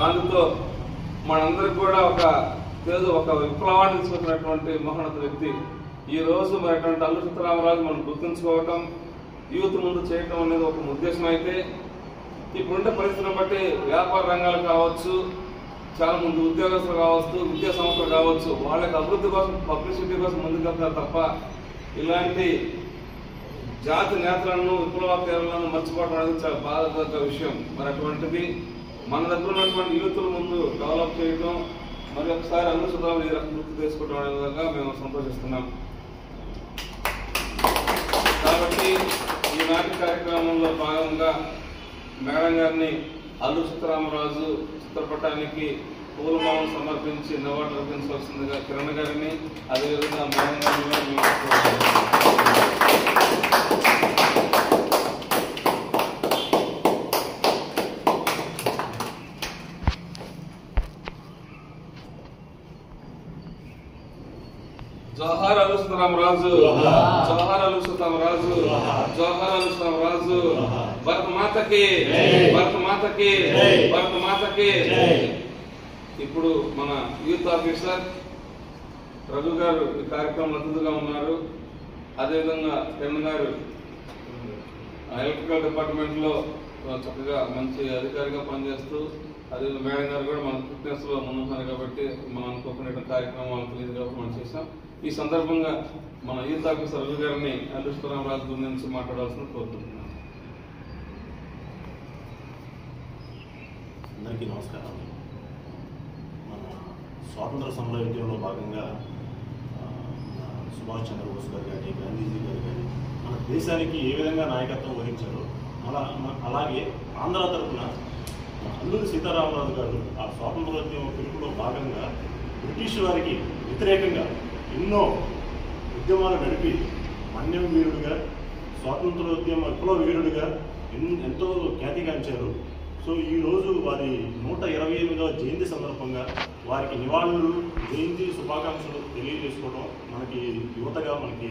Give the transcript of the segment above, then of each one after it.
దానితో మనందరికి కూడా ఒక విప్లవాన్ని తీసుకొచ్చినటువంటి మహోన్నత వ్యక్తి. ఈ రోజు మరి అటువంటి అల్లూరి సీతారామరాజు మనం గుర్తుంచుకోవటం, యూత్ ముందు చేయటం అనేది ఒక ఉద్దేశం అయితే, ఇప్పుడుండే పరిస్థితులను బట్టి వ్యాపార రంగాలు కావచ్చు, చాలా మంది ఉద్యోగస్తులు కావచ్చు, విద్యా సంస్థలు కావచ్చు, వాళ్ళకి అభివృద్ధి కోసం పబ్లిసిటీ కోసం ముందుకెళ్తారు తప్ప ఇలాంటి జాతి నేతలను విప్లవకారులను మర్చిపోవడం అనేది చాలా బాధాకర విషయం. మరి అటువంటిది మన దగ్గర ఉన్నటువంటి యూతుల ముందు డెవలప్ చేయడం, మరి ఒకసారి అల్లూరి సీతారామరాజు ఈ రకం గుర్తు చేసుకోవడం అనే విధంగా మేము సంతోషిస్తున్నాం. కాబట్టి ఈనాటి కార్యక్రమంలో భాగంగా మేడం గారిని అల్లూరి సీతారామరాజు చిత్రపటానికి పూలమాలను సమర్పించి నివాళులు అర్పించవలసిందిగా కిరణ్ గారిని, అదేవిధంగా మేడం గారిని జోహార్ అల్లూరి సీతారామరాజు, జోహార్ అల్లూరి సీతారామరాజు, జోహార్ అల్లూరి సీతారామరాజు. భారత మాతకి, భారత మాతకి, భారత మాతకి. ఇప్పుడు మన యూత్ ఆఫీసర్ రఘు గారు ఈ కార్యక్రమంలో అతిథిగా ఉన్నారు. అదేవిధంగా కిరణ్ గారు ఎలక్ట్రికల్ డిపార్ట్మెంట్ లో చక్కగా మంచి అధికారిగా పనిచేస్తూ, అదేవిధంగా మేడం గారు కూడా మన ఫిట్నెస్ లో ముందున్నారు కాబట్టి మనం అనుకోకుండా కార్యక్రమాలు తెలియదు కాబట్టి మనం చేసాం. ఈ సందర్భంగా మన యూత్ ఆఫీసర్ రఘు గారిని అల్లూరి సీతారామరాజు గురించి మాట్లాడాల్సిన కోరుతున్నాను. అందరికీ నమస్కారం. మన స్వాతంత్ర సమర విద్యలో భాగంగా సుభాష్ చంద్రబోస్ గారు కానీ, గాంధీజీ గారు కానీ మన దేశానికి ఏ విధంగా నాయకత్వం వహించారో అలాగే ఆంధ్ర తరఫున అల్లూరి సీతారామరాజు గారు ఆ స్వాతంత్రోద్యమ పిలుపులో భాగంగా బ్రిటిష్ వారికి వ్యతిరేకంగా ఎన్నో ఉద్యమాలు నడిపి మన్యం వీరుడిగా, స్వాతంత్రోద్యమ విప్లవ వీరుడిగా ఎంతో ఖ్యాతిగాంచారు. సో ఈరోజు వారి 128వ జయంతి సందర్భంగా వారికి నివాళులు, జయంతి శుభాకాంక్షలు తెలియజేసుకోవడం మనకి యువతగా, మనకి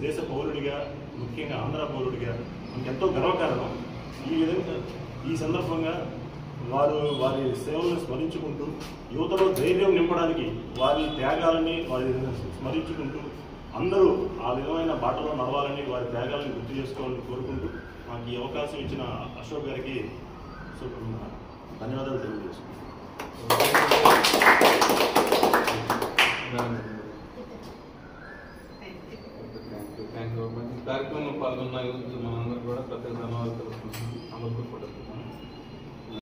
దేశ పౌరుడిగా, ముఖ్యంగా ఆంధ్ర పౌరుడిగా మనకి ఎంతో గర్వకారణం. ఈ విధంగా ఈ సందర్భంగా వారి సేవలను స్మరించుకుంటూ, యువతలో ధైర్యం నింపడానికి వారి త్యాగాలని స్మరించుకుంటూ అందరూ ఆ విధమైన బాటలో నడవాలని, వారి త్యాగాలను గుర్తు చేసుకోవాలని కోరుకుంటూ మాకు ఈ అవకాశం ఇచ్చిన అశోక్ గారికి ధన్యవాదాలు తెలియజేస్తున్నాను. కార్యక్రమంలో పాల్గొన్న మనందరూ కూడా ప్రత్యేక ధన్యవాదాలు తెలుసుకుంటున్నాం.